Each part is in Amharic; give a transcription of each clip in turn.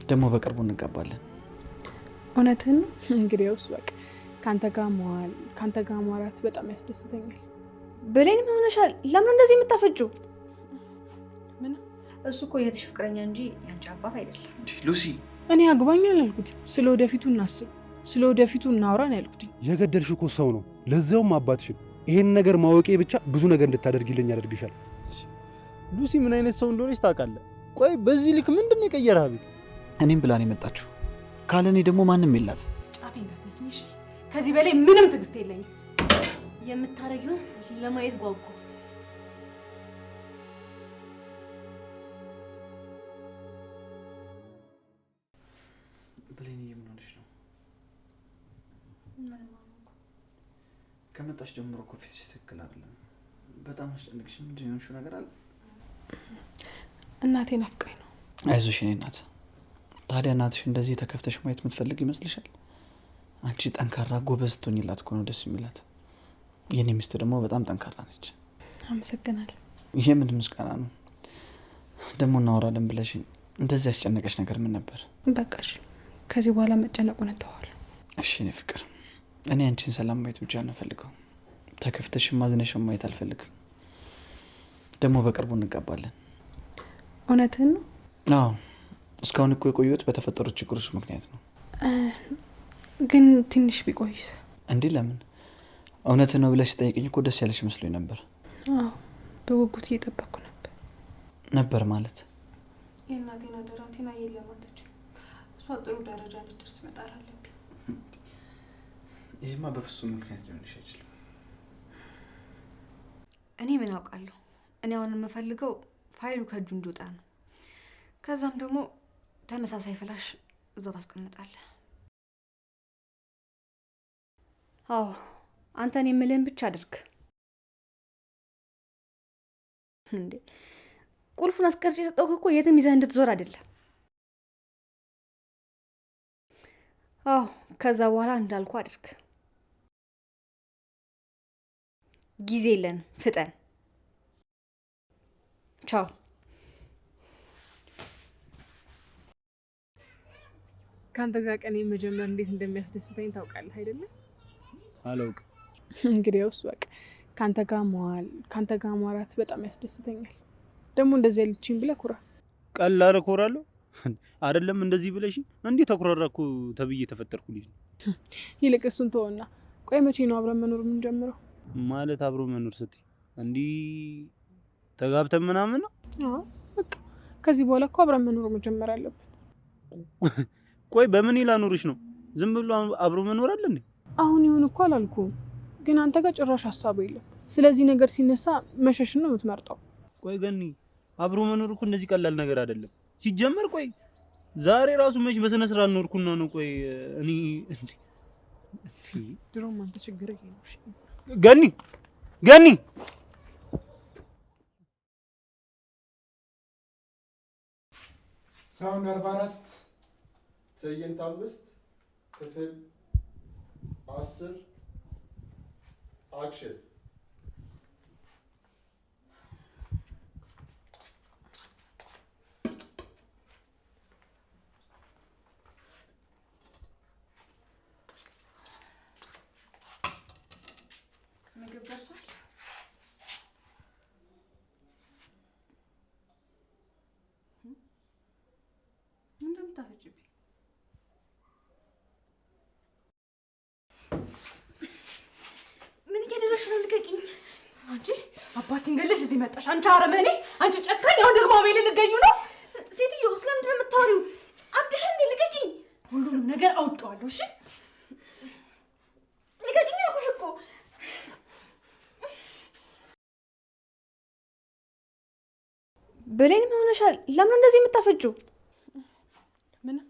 ደግሞ በቅርቡ እንጋባለን። እውነትህን ነው? እንግዲህ ያውስ በቃ ካንተ ጋር መዋል ካንተ ጋር ማውራት በጣም ያስደስተኛል። ብሌን ምን ሆነሻል? ለምን እንደዚህ የምታፈጪው? ምን? እሱ እኮ የትሽ ፍቅረኛ እንጂ ያንቺ አባት አይደለም። ሉሲ፣ እኔ አግባኛል አልኩት። ስለ ወደፊቱ እናስብ፣ ስለ ወደፊቱ እናውራን ያልኩት። የገደልሽ እኮ ሰው ነው፣ ለዛውም አባትሽን። ይሄን ነገር ማወቄ ብቻ ብዙ ነገር እንድታደርጊልኝ ያደርግሻል። ሉሲ ምን አይነት ሰው እንደሆነች ታውቃለህ? ቆይ በዚህ ልክ ምንድነው የቀየረህ? አቤል እኔም ብላን የመጣችሁ ካለኔ ደግሞ ማንም የላት። ጫፌ እንዳትነኪኝ እሺ? ከዚህ በላይ ምንም ትዕግስት የለኝም። የምታረጊውን ለማየት ጓጓ። ብሌን ምን ሆነሽ ነው? ከመጣሽ ጀምሮ እኮ ፊትሽ ትክክል አይደለም። በጣም አስጨነቅሽ። ምንድን ነው የሆንሽው ነገር አለ? እናቴ ናፍቃኝ ነው። አይዞሽ የኔ እናት። ታዲያ እናትሽ እንደዚህ ተከፍተሽ ማየት የምትፈልግ ይመስልሻል? አንቺ ጠንካራ ጎበዝ ትሆኝላት እኮ ነው ደስ የሚላት። የኔ ሚስት ደግሞ በጣም ጠንካራ ነች። አመሰግናለሁ። ይሄ ምን ምስጋና ነው? ደግሞ እናወራለን ብለሽ እንደዚህ ያስጨነቀሽ ነገር ምን ነበር? በቃ እሺ፣ ከዚህ በኋላ መጨነቁን እተዋለሁ። እሺ እኔ ፍቅር፣ እኔ አንቺን ሰላም ማየት ብቻ ነው ፈልገው። ተከፍተሽ ማዝነሽ ማየት አልፈልግም። ደግሞ በቅርቡ እንጋባለን። እውነትህን ነው? አዎ፣ እስካሁን እኮ የቆየሁት በተፈጠሩት ችግሮች ምክንያት ነው። ግን ትንሽ ቢቆይስ? እንዲህ ለምን? እውነትህ ነው ብለሽ ስጠይቅኝ እኮ ደስ ያለሽ መስሎኝ ነበር። አዎ፣ በጉጉት እየጠበቅኩ ነበር ማለት የእናቴን አደራ ቴና የለማተች እሷ ጥሩ ደረጃ ልትደርስ መጣር አለብኝ። ይሄማ በፍጹም ምክንያት ሊሆንሽ አይችልም። እኔ ምን አውቃለሁ? እኔ አሁን የምፈልገው ፋይሉ ከእጁ እንዲወጣ ነው። ከዛም ደግሞ ተመሳሳይ ፍላሽ እዛው ታስቀምጣለህ። አዎ፣ አንተን የምልህን ብቻ አድርግ። እንዴ ቁልፉን አስቀርጬ የሰጠሁህ እኮ የትም ይዘህ እንድትዞር አይደለም። አዎ፣ ከዛ በኋላ እንዳልኩ አድርግ። ጊዜ የለን፣ ፍጠን። ቻው። ከአንተ ጋር ቀን መጀመር እንዴት እንደሚያስደስተኝ ታውቃለህ አይደለ? አላውቅም። እንግዲያውስ በቃ ካንተ ጋር መዋል ካንተ ጋር ማውራት በጣም ያስደስተኛል። ደግሞ እንደዚህ ያለችኝ ብለህ ኩራ። ቀላል እኮራለሁ አይደለም? እንደዚህ ብለሽ እንዴ ተኩራራኩ ተብዬ ተፈጠርኩ ልጅ። ይልቅ እሱን ተወና፣ ቆይ መቼ ነው አብረን መኖር የምንጀምረው? ማለት አብሮ መኖር ስትይ እንዲህ ተጋብተን ምናምን ነው? አዎ በቃ ከዚህ በኋላ እኮ አብረን መኖር መጀመር አለብን። ቆይ በምን ላኖርሽ ነው? ዝም ብሎ አብሮ መኖር አለ እንዴ? አሁን ይሁን እኮ አላልኩም፣ ግን አንተ ጋር ጭራሽ ሀሳቡ የለም። ስለዚህ ነገር ሲነሳ መሸሽን ነው የምትመርጠው። ቆይ ገኒ፣ አብሮ መኖር እኮ እንደዚህ ቀላል ነገር አይደለም ሲጀመር። ቆይ ዛሬ ራሱ መች በስነ ስርዓት ኖርኩና ነው? ቆይ እኔ እንዴ ድሮም አንተ ችግር ይሄ ነው። እሺ ገኒ ገኒ ሳውንድ 44 ትዕይንት 5 ክፍል 10 አክሽን። ምግብ ደርሷል? ምንድን ነው የምታፈጭብኝ? ምን እያደረግሽ ነው? ልቀቂኝ! አንቺ አባቴን ገለሽ እዚህ መጣሽ? አንቺ አረመኔ! አንቺ ጨካኝ! አሁን ደግሞ አቤልን ልትገዩ ነው? ሴትዮ ስለምንድን ነው የምታወሪው? አብድሽ እንዴ? ልቀቂኝ! ሁሉንም ነገር አውቀዋለሁ። እሺ ልቀቂኝ አልኩሽ እኮ። ብሌን ምን ሆነሻል? ለምን እንደዚህ የምታፈጪው? ምንም።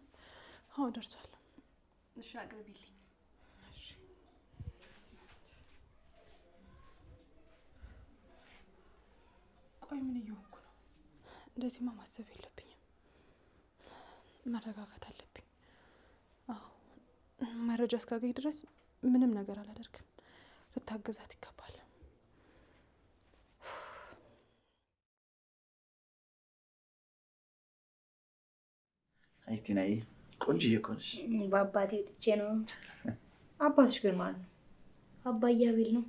አዎ ደርሷል። እሺ አቅርቢልኝ። እሺ ቆይ ምን እየሆንኩ ነው? እንደዚህማ ማሰብ የለብኝም። መረጋጋት አለብኝ። አዎ መረጃ እስካገኝ ድረስ ምንም ነገር አላደርግም። ልታገዛት ይገባል። አይ ቲናዬ ቆንጆዬ እኮ ነሽ። በአባቴ ወጥቼ ነው። አባትሽ ግን ማን ነው? አባዬ አቤል ነው።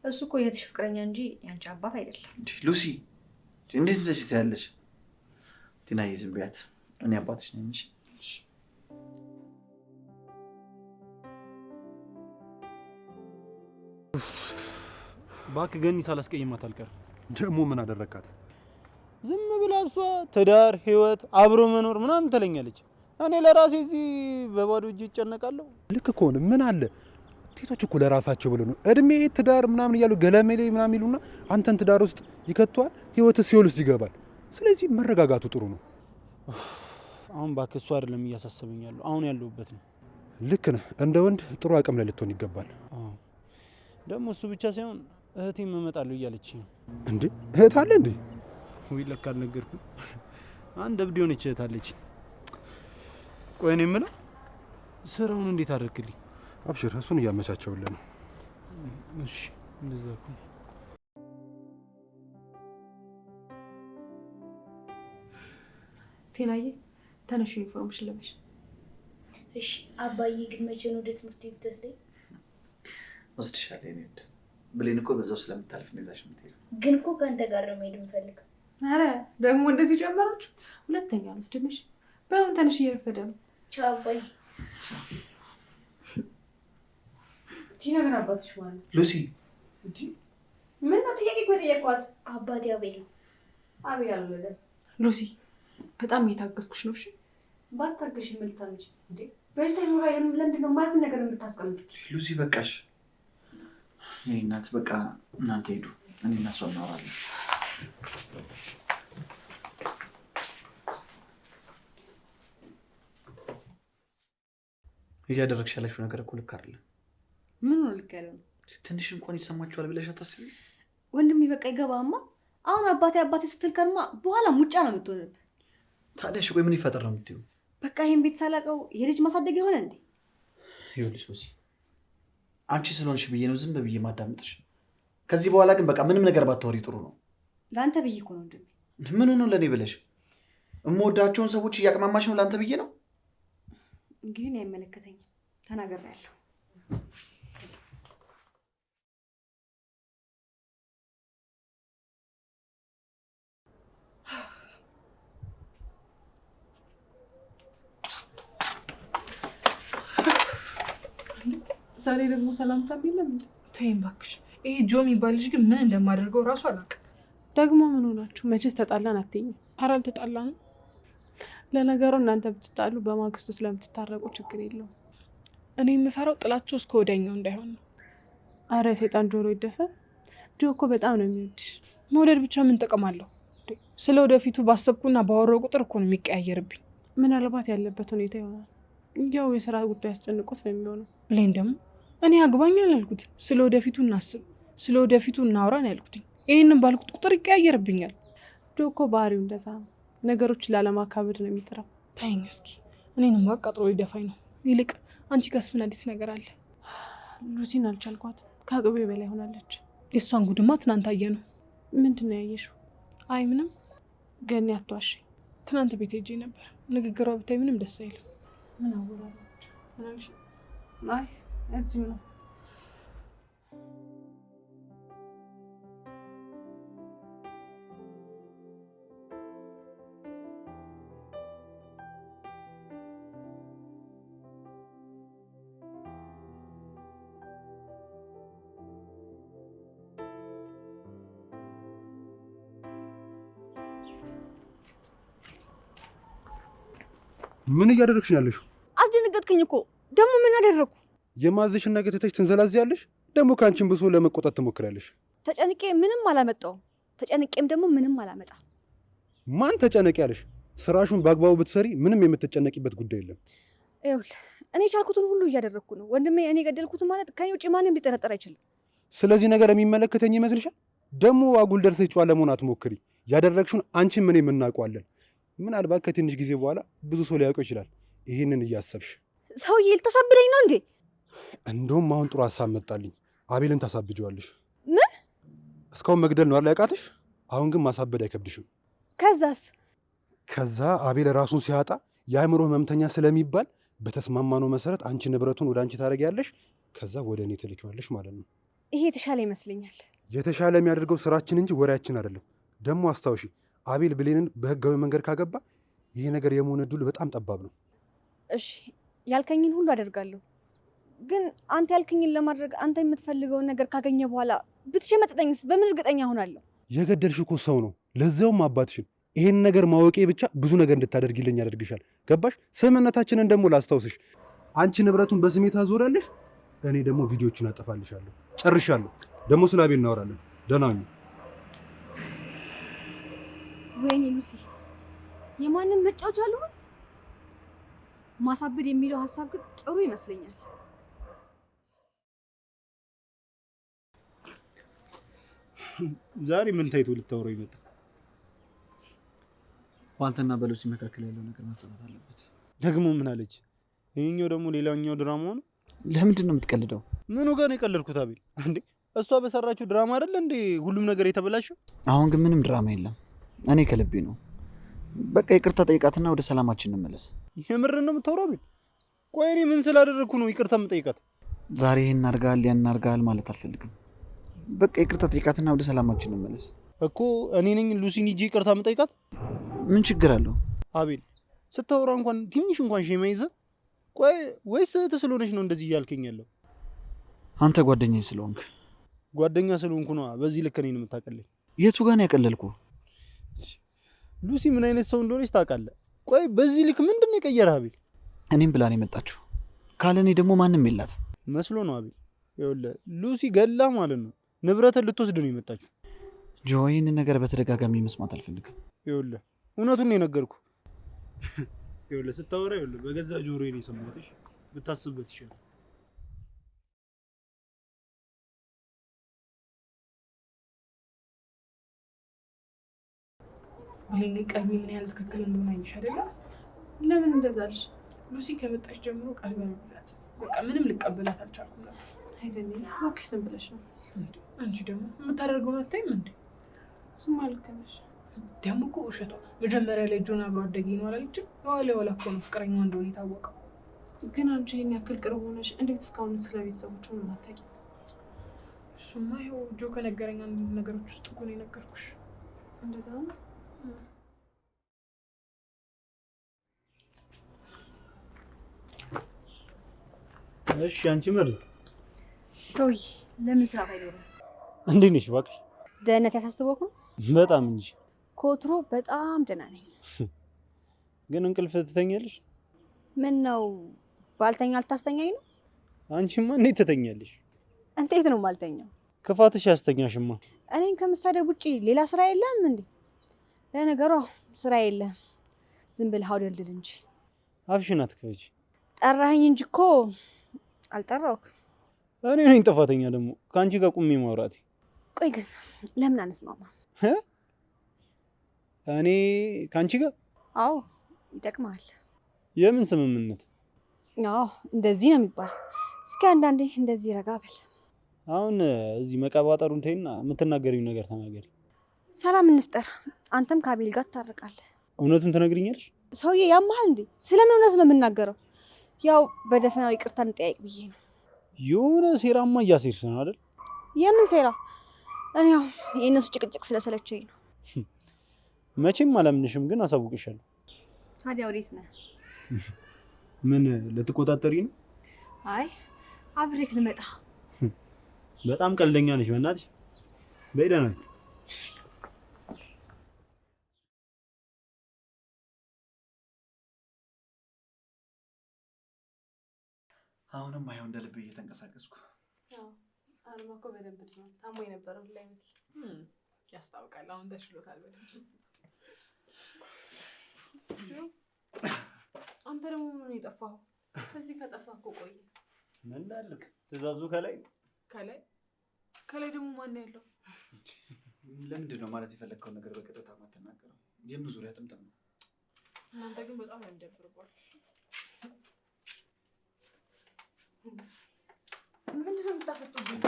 እሱ እኮ የእህትሽ ፍቅረኛ እንጂ ያንቺ አባት አይደለም። ሉሲ እንዴት እንደዚህ ትያለሽ? ቲናዬ ዝም ብያት፣ እኔ አባትሽ ነኝ እንጂ። እባክህ ገኒ ሳላስቀይማት አልቀርም። ደግሞ ምን አደረካት? ዝም ብላ እሷ ትዳር፣ ህይወት፣ አብሮ መኖር ምናምን ትለኛለች። እኔ ለራሴ እዚህ በባዶ እጅ እጨነቃለሁ። ልክ ከሆነ ምን አለ? ሴቶች እኮ ለራሳቸው ብለው ነው እድሜ ትዳር ምናምን እያሉ ገለሜሌ ምናምን ይሉና አንተን ትዳር ውስጥ ይከቷል፣ ህይወት ሲኦል ውስጥ ይገባል። ስለዚህ መረጋጋቱ ጥሩ ነው። አሁን እባክህ እሱ አይደለም እያሳሰበኝ ያለው አሁን ያለሁበት ነው። ልክ ነህ። እንደ ወንድ ጥሩ አቅም ላይ ልትሆን ይገባል። ደግሞ እሱ ብቻ ሳይሆን እህቴም እመጣለሁ እያለች ነው። እንዴ እህት አለ እንዴ? ወይ ለካ አልነገርኩም። አንድ እብድ የሆነች እህት አለች። ቆይ እኔ የምለው ስራውን እንዴት አደረግልኝ? አብሽር፣ እሱን እያመቻቸውልህ ነው። እሺ እንደዛ እኮ ቴናዬ ተነሽ ዩኒፎርምሽን ለበሽ። እሺ አባዬ ግን መቼ ነው ወደ ትምህርት ቤት ወስደኝ? ወስድሻለሁ የኔ ውድ። ብሌን እኮ በዛው ስለምታልፍ ነው ይዛሽ የምትሄጂው። ግን እኮ ከአንተ ጋር ነው መሄድ የምፈልገው። ኧረ ደግሞ እንደዚህ ጀመራችሁ? ሁለተኛ አልወስድምሽ። በአሁን ተነሽ፣ እየረፈደ ነው። ቻው አባዬ። ቲና ግን አባትሽ ማለት ነው? ሉሲ ምን ነው ጥያቄ እኮ የጠየቅኳት። አባቴ አቤል ነው። አቤል አልወለደም። ሉሲ በጣም እየታገዝኩሽ ነው። እሺ ባታገሽ የምልታምጪ እንዴ? በሽታ ይኖራ ለምንድን ነው የማይሆን ነገር የምታስቀምጡት? ሉሲ በቃሽ። የኔ እናት በቃ እናንተ ሄዱ፣ እኔ እና እሷ እናወራለን። እያደረግሽ ያለሽው ነገር እኮ ልክ አይደለም። ምን ነው ልክ ያለው? ትንሽ እንኳን ይሰማችኋል ብለሽ አታስቢ? ወንድሜ በቃ ይገባማ። አሁን አባቴ አባቴ ስትል ከርማ በኋላ ሙጫ ነው የምትሆንብህ። ታዲያ እሺ ቆይ ምን ይፈጠር ነው የምትይው? በቃ ይሄን ቤት ሳላውቀው የልጅ ማሳደግ የሆነ እንዴ? ይኸውልሽ ሉሲ አንቺ ስለሆንሽ ብዬ ነው ዝም ብዬ ማዳመጥሽ። ከዚህ በኋላ ግን በቃ ምንም ነገር ባታወሪ ጥሩ ነው። ለአንተ ብዬ እኮ ነው ወንድሜ። ምን ሆኖ ለእኔ ብለሽ? የምወዳቸውን ሰዎች እያቅማማሽ ነው ለአንተ ብዬ ነው። እንግዲህ እኔ አይመለከተኝም፣ ተናግሬያለሁ። ዛሬ ደግሞ ሰላምታ የለም። ተይኝ እባክሽ። ይሄ ጆ የሚባል ልጅ ግን ምን እንደማደርገው እራሱ አላውቅም። ደግሞ ምን ሆናችሁ? መቼስ ተጣላን አትይኝም? ኧረ አልተጣላንም። ለነገሩ እናንተ ብትጣሉ በማግስቱ ስለምትታረቁ ችግር የለውም። እኔ የምፈራው ጥላቸው እስከ ወዲያኛው እንዳይሆን ነው። አረ የሰይጣን ጆሮ ይደፈን። ጆ እኮ በጣም ነው የሚወድሽ። መውደድ ብቻ ምን ጥቅም አለው? ስለ ወደፊቱ ባሰብኩና ባወራው ቁጥር እኮ ነው የሚቀያየርብኝ። ምናልባት ያለበት ሁኔታ ይሆናል። ያው የስራ ጉዳይ አስጨንቆት ነው የሚሆነው። ብሌን ደግሞ እኔ አግባኝ አላልኩት። ስለ ወደፊቱ እናስብ፣ ስለ ወደፊቱ እናውራን ያልኩት። ይህንን ባልኩት ቁጥር ይቀያየርብኛል። ጆ እኮ ባህሪው እንደዛ ነው። ነገሮችን ላለማካበድ ነው የሚጥረው። ተይኝ እስኪ፣ እኔንም አቃጥሎ ሊደፋኝ ነው። ይልቅ አንቺ ጋርስ ምን አዲስ ነገር አለ? ሉሲን አልቻልኳትም። ከአቅቤ በላይ ሆናለች። የእሷን ጉድማ ትናንት አየ ነው። ምንድን ነው ያየሽው? አይ ምንም። ገኒ አትዋሽኝ። ትናንት ቤት ሄጄ ነበር። ንግግሯ ብታይ ምንም ደስ አይልም። ምን አወራች? አይ እዚሁ ነው። ምን እያደረግሽ ነው ያለሽው? አስደነገጥከኝ እኮ። ደግሞ ምን አደረግኩ? የማዘሽን ነገር ትተሽ ትንዘላዚያለሽ። ደግሞ ከአንቺን ብሶ ለመቆጣት ትሞክራለሽ። ተጨንቄ ምንም አላመጣውም። ተጨንቄም ደግሞ ምንም አላመጣም። ማን ተጨነቂ ያለሽ? ስራሹን በአግባቡ ብትሰሪ ምንም የምትጨነቂበት ጉዳይ የለም። ይኸውልህ እኔ ቻልኩትን ሁሉ እያደረግኩ ነው ወንድሜ። እኔ ገደልኩትን ማለት ከኔ ውጭ ማንም ሊጠረጠር አይችልም። ስለዚህ ነገር የሚመለከተኝ ይመስልሻል? ደግሞ አጉል ደርሰሽ ጨዋ ለመሆን አትሞክሪ። ያደረግሽውን አንቺን ምን የምናውቀዋለን። ምናልባት ከትንሽ ጊዜ በኋላ ብዙ ሰው ሊያውቀው ይችላል። ይህንን እያሰብሽ ሰውዬ ልታሳብደኝ ነው እንዴ? እንደውም አሁን ጥሩ ሀሳብ መጣልኝ። አቤልን ታሳብጀዋለሽ። ምን? እስካሁን መግደል ነው አይደል ያቃተሽ? አሁን ግን ማሳበድ አይከብድሽም። ከዛስ? ከዛ አቤል ራሱን ሲያጣ የአእምሮ ህመምተኛ ስለሚባል በተስማማነው መሰረት አንቺ ንብረቱን ወደ አንቺ ታደርጊያለሽ፣ ከዛ ወደ እኔ ትልኪዋለሽ ማለት ነው። ይሄ የተሻለ ይመስለኛል። የተሻለ የሚያደርገው ስራችን እንጂ ወሬያችን አይደለም። ደግሞ አስታውሺ፣ አቤል ብሌንን በህጋዊ መንገድ ካገባ ይሄ ነገር የመሆን እድሉ በጣም ጠባብ ነው። እሺ ያልከኝን ሁሉ አደርጋለሁ። ግን አንተ ያልከኝን ለማድረግ አንተ የምትፈልገውን ነገር ካገኘ በኋላ ብትሸመጥጠኝስ በምን እርግጠኛ ሆናለሁ? የገደልሽ እኮ ሰው ነው፣ ለዚያውም አባትሽን። ይሄን ነገር ማወቄ ብቻ ብዙ ነገር እንድታደርጊልኝ ያደርግሻል። ገባሽ? ስምምነታችንን ደግሞ ላስታውስሽ። አንቺ ንብረቱን በስሜ ታዞሪያለሽ፣ እኔ ደግሞ ቪዲዮቹን አጠፋልሻለሁ። ጨርሻለሁ። ደግሞ ስለ አቤል እናወራለን። ደህና ሁኚ። ወይኔ ሉሲ፣ የማንም መጫወቻ አልሆን። ማሳበድ የሚለው ሀሳብ ግን ጥሩ ይመስለኛል። ዛሬ ምን ታይቶ ልታወራው ይመጣ? በአንተና በሉሲ መካከል ያለው ነገር መፈታት አለበት። ደግሞ ምን አለች? ይሄኛው ደግሞ ሌላኛው ድራማ ነው። ለምንድን ነው የምትቀልደው? ምኑ ጋር ነው የቀለድኩት? አቤል እንዴ እሷ በሰራችው ድራማ አይደለ እንዴ ሁሉም ነገር የተበላሸው? አሁን ግን ምንም ድራማ የለም። እኔ ከልቤ ነው። በቃ ይቅርታ ጠይቃትና ወደ ሰላማችን እንመለስ። የምርን ነው የምታወራው አቤል? ቆይ እኔ ምን ስላደረግኩ ነው ይቅርታ የምጠይቃት? ዛሬ ይሄን አድርጋል ያን አድርጋል ማለት አልፈልግም። በቃ ይቅርታ ጠይቃትና ወደ ሰላማችን እንመለስ እኮ። እኔ ነኝ ሉሲን ሂጂ ይቅርታ የምጠይቃት? ምን ችግር አለው? አቤል ስታወራ እንኳን ትንሽ እንኳን ሼም አይዝህ? ቆይ ወይስ እህት ስለሆነች ነው እንደዚህ እያልከኝ ያለው? አንተ ጓደኛዬ ስለሆንክ። ጓደኛ ስለሆንኩ ነው በዚህ ልክ እኔን የምታቀለኝ? የቱ ጋር ነው ያቀለልኩ? ሉሲ ምን አይነት ሰው እንደሆነች ታውቃለህ? ቆይ በዚህ ልክ ምንድን ነው የቀየረህ አቤል? እኔም ብላ ነው የመጣችሁ። ካለ እኔ ደግሞ ማንም የላት መስሎ ነው አቤል። ይኸውልህ ሉሲ ገላ ማለት ነው ንብረትን ልትወስድ ነው የመጣችሁ። ጆ ይህንን ነገር በተደጋጋሚ መስማት አልፈልግም። ይኸውልህ እውነቱን ነው የነገርኩህ። ይኸውልህ ስታወራ ይኸውልህ በገዛ ጆሮዬ ነው የሰማሁት። ብታስብበት ይሻላል። ብሌን ቀልቢ ምን ያህል ትክክል እንደሆነ አይሽ አይደለ? ለምን እንደዛ አልሽ? ሉሲ ከመጣች ጀምሮ ቀልቢ አልብላት። በቃ ምንም ልቀበላት አልቻልኩም ነበር። አይደለም እባክሽ ዝም ብለሽ ነው። አንቺ ደግሞ የምታደርገው አታይም እንዴ? እሱማ ልክ ነሽ። ደግሞ እኮ ውሸቷ መጀመሪያ ላይ ጆን አብሮ አደጌ ነው አላለችም? የኋላ እኮ ነው ፍቅረኛዋ እንደሆነ የታወቀው። ግን አንቺ ይሄን ያክል ቅርብ ሆነሽ እንዴት እስካሁን ስለ ቤተሰቦቹ ምን አታውቂም? እሱማ ይኸው ጆ ከነገረኝ አንድ ነገሮች ውስጥ እኮ ነው የነገርኩሽ። እንደዛ ነው። እሺ አንቺ መርዝ ሰውዬ ለምን ስራ አይኖርም? እንዴት ነሽ እባክሽ? ደህንነት ያሳስበው እኮ በጣም እንጂ። ኮትሮ በጣም ደህና ነኝ። ግን እንቅልፍ ትተኛለሽ? ምን ነው ባልተኛ ልታስተኛኝ ነው? አንቺማ እንዴት ትተኛለሽ? እንዴት ነው ማልተኛው? ክፋትሽ ያስተኛሽማ። እኔን ከመሳደብ ውጪ ሌላ ስራ የለም እንዴ? ለነገሩ ስራ የለም፣ ዝም ብለህ አውደልድል እንጂ። አፍሽን አትክፈቺ። ጠራኸኝ እንጂ እኮ አልጠራሁህም። እኔ ነኝ ጥፋተኛ ደግሞ ከአንቺ ጋር ቁሜ ማውራቴ። ቆይ ግን ለምን አንስማማ? እኔ ከአንቺ ጋር? አዎ ይጠቅማል። የምን ስምምነት? አዎ እንደዚህ ነው የሚባል። እስኪ አንዳንዴ እንደዚህ ረጋ በል። አሁን እዚህ መቀባጠሩን ተይና የምትናገሪው ነገር ተናገሪ። ሰላም እንፍጠር። አንተም ከአቤል ጋር ትታረቃለህ። እውነቱን ትነግሪኛለሽ? ሰውዬ ያመሃል እንዴ? ስለምን እውነት ነው የምናገረው? ያው በደፈናው ይቅርታ እንጠያይቅ ብዬ ነው። የሆነ ሴራማ እያሴርሽ ነው አይደል? የምን ሴራ? እኔ ያው የእነሱ ጭቅጭቅ ስለሰለቸኝ ነው። መቼም አላምንሽም፣ ግን አሳውቅሻለሁ። ታዲያ ወዴት ነህ? ምን ልትቆጣጠሪ ነው? አይ አብሬክ ልመጣ። በጣም ቀልደኛ ነሽ በእናትሽ። በይ ደህና ነኝ። አሁንም አይሆን እንደ ልብ እየተንቀሳቀስኩ። አሁንማ እኮ በደንብ ነው ታሞ የነበረው ላይ መስል ያስታውቃል። አሁን ተሽሎታል በደንብ። አንተ ደግሞ ምን ነው የጠፋኸው? ከዚህ ከጠፋህ እኮ ቆየ። ምን እንዳልክ ትእዛዙ ከላይ ደግሞ ማን ያለው? ለምንድን ነው ማለት የፈለግከው ነገር በቀጥታ ማትናገረው? የምን ዙሪያ ጥምጥም ነው? እናንተ ግን በጣም ነው የሚደብርባችሁ። ምንድን ነው የምታፈጡብኝ?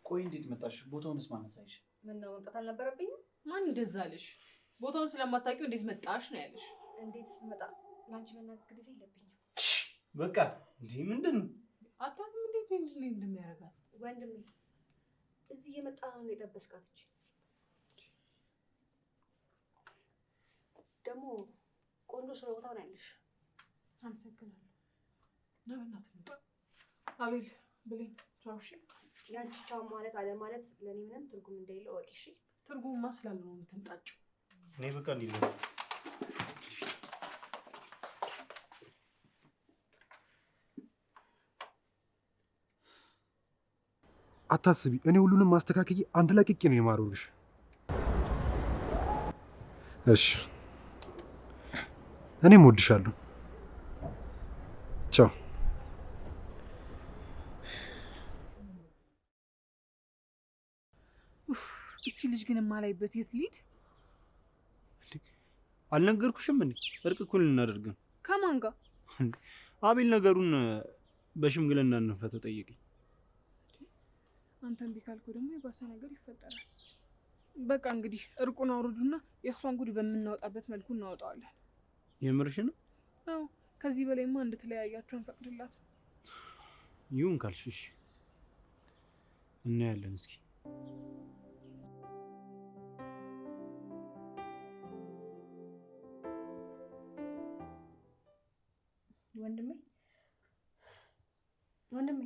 ቆይ እንዴት መጣሽ? ቦታውንስ ማን አሳይሽ? ምን ነው መምጣት አልነበረብኝም? ማን እንደዛ አለሽ? ቦታውን ስለማታውቂው እንዴት መጣሽ ነው ያለሽ? እንዴት ስመጣ ላንቺ መናገር ግዴታ የለብኝም። በቃ እንዴ ምንድን ነው? አታውቅም እንዴት እንደሚያደርጋት ወንድሜ እዚህ እየመጣ ነው የጠበስካት። ደግሞ ቆንጆ ስለቦታው ነው ያለሽ። አመሰግናለሁ። ነው እናት ነው አቤል ብለኝ ቻው። እሺ ያንቺ ቻው ማለት አለ ማለት ለኔ ምንም ትርጉም እንደሌለው ወቂ። እሺ ትርጉምማ ስላለው ነው የምትንጣጭው። እኔ በቃ እንዴ ነው አታስቢ፣ እኔ ሁሉንም ማስተካከዬ አንድ ላይ ቅቄ ነው የማረውልሽ። እሺ እኔም እወድሻለሁ። ቻው። እቺ ልጅ ግን የማላይበት የት ልሂድ? አልነገርኩሽም እንዴ? እርቅ እኮ ልናደርግ ነው። ከማን ጋር? አቤል ነገሩን በሽምግልና እንፈተው ጠየቀኝ። አንተም ቢካልኩ ደግሞ የባሰ ነገር ይፈጠራል። በቃ እንግዲህ እርቁን አውርዱና የእሷን ጉድ በምናወጣበት መልኩ እናወጣዋለን። የምርሽ ነው? አዎ፣ ከዚህ በላይማ እንድትለያያችሁ አንፈቅድላት። ይሁን ካልሽሽ እናያለን። እስኪ ወንድሜ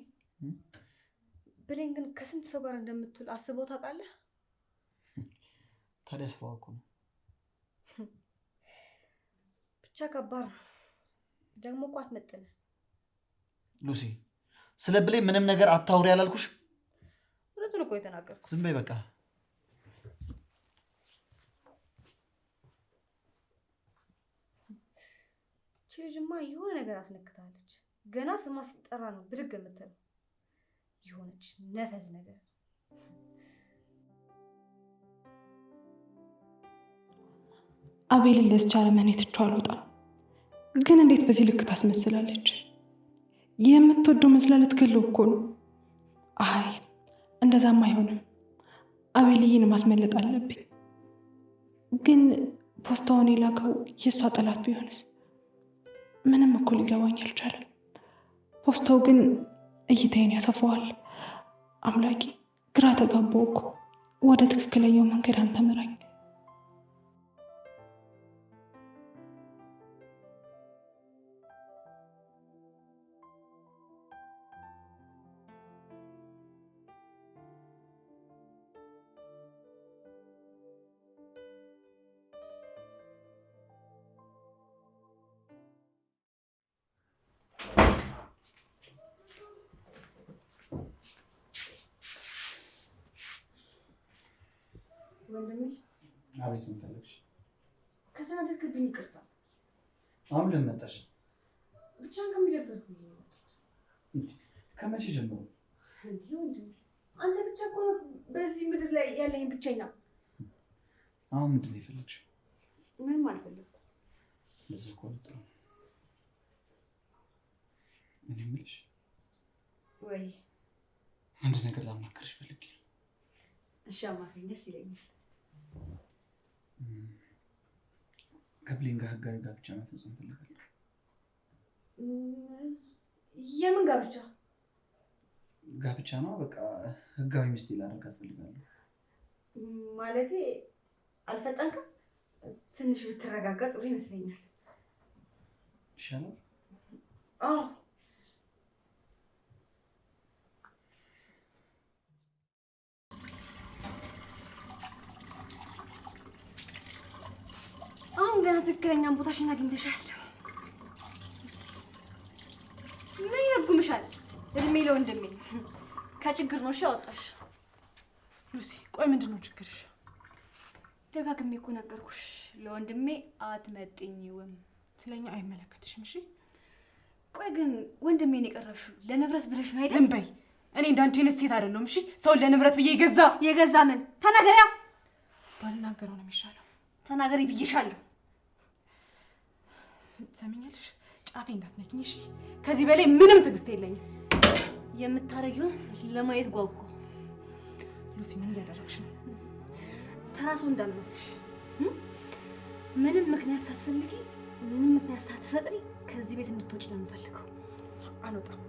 ብሌን ግን ከስንት ሰው ጋር እንደምትውል አስበው ታውቃለህ? ታዲያ ስራዋ እኮ ነው። ብቻ ከባድ ነው። ደግሞ እኮ አትመጥንም። ሉሲ፣ ስለ ብሌን ምንም ነገር አታውሪ ያላልኩሽ? እውነቱን እኮ የተናገርኩት። ዝም በይ በቃ። እቺ ልጅማ የሆነ ነገር አስነክታለች። ገና ስሟ ሲጠራ ነው ብድግ የምትለው። የሆነች ነፈዝ ነገር። አቤልን ለስቻለ መኔ ትቼው አልወጣም። ግን እንዴት በዚህ ልክ ታስመስላለች? የምትወደው መስላ ልትገለው እኮ ነው። አይ እንደዛም አይሆንም። አቤልዬን ማስመለጥ አለብኝ። ግን ፖስታውን የላከው የእሷ ጠላት ቢሆንስ? ምንም እኮ ሊገባኝ አልቻለም። ፖስታው ግን እይታዬን ያሰፋዋል። አምላኬ ግራ ተጋባው እኮ። ወደ ትክክለኛው መንገድ አንተ ምራኝ። ወንድሜ አቤት፣ ምን ፈለግሽ? ከተናደድክብኝ ይቅርታ። አሁን ለምን መጣሽ? ብቻህን ከሚደብርህ ነው። ከመቼ ጀምሮ? እንዴ ወንድሜ፣ አንተ ብቻ እኮ በዚህ ምድር ላይ ያለኝ ብቸኛ። አሁን ምንድን ነው የፈለግሽው? ምንም አልፈለግኩም። እንደዚህ እኮ ጥሩ። እኔ የምልሽ ወይ አንድ ነገር ላማክርሽ ፈልጌ ነው። እሺ አማክረኝ፣ ደስ ይለኛል። ከብሌን ጋር ህጋዊ ጋብቻ መፈጸም ፈልጋለሁ። የምን ጋብቻ? ጋብቻ ነው በቃ፣ ህጋዊ ሚስቴ ላደርጋት ፈልጋለሁ። ማለቴ አልፈጠንክም? ትንሽ ብትረጋጋ ጥሩ ይመስለኛል። ይሻላል? አዎ አሁን ገና ትክክለኛን ቦታሽን አግኝተሻል። ምን ይለጉምሻል? እድሜ ለወንድሜ ከችግር ነው እሺ ያወጣሽ። ሉሲ ቆይ ምንድን ነው ችግርሽ? ደጋግሜ እኮ ነገርኩሽ፣ ለወንድሜ አትመጥኝውም። ስለኛ አይመለከትሽም። እሺ ቆይ ግን ወንድሜን የቀረብሽው ለንብረት ብለሽ ነው አይደል? ዝም በይ። እኔ እንዳንቺ አይነት ሴት አይደለሁም። እሺ ሰውን ለንብረት ብዬ የገዛ ምን ተናገሪያ። ባልናገረው ነው የሚሻለው። ተናገሪ ብዬሻለሁ። ሰሚኛለሽ? ጫፌ እንዳትነኪኝ እሺ። ከዚህ በላይ ምንም ትዕግስት የለኝም። የምታረጊውን ለማየት ጓጓ። ሉሲ ምን እያደረግሽ ነው? ተራ ሰው እንዳልመስልሽ ምንም ምክንያት ሳትፈልጊ ምንም ምክንያት ሳትፈጥሪ ከዚህ ቤት እንድትወጪ ነው የምፈልገው። አልወጣም።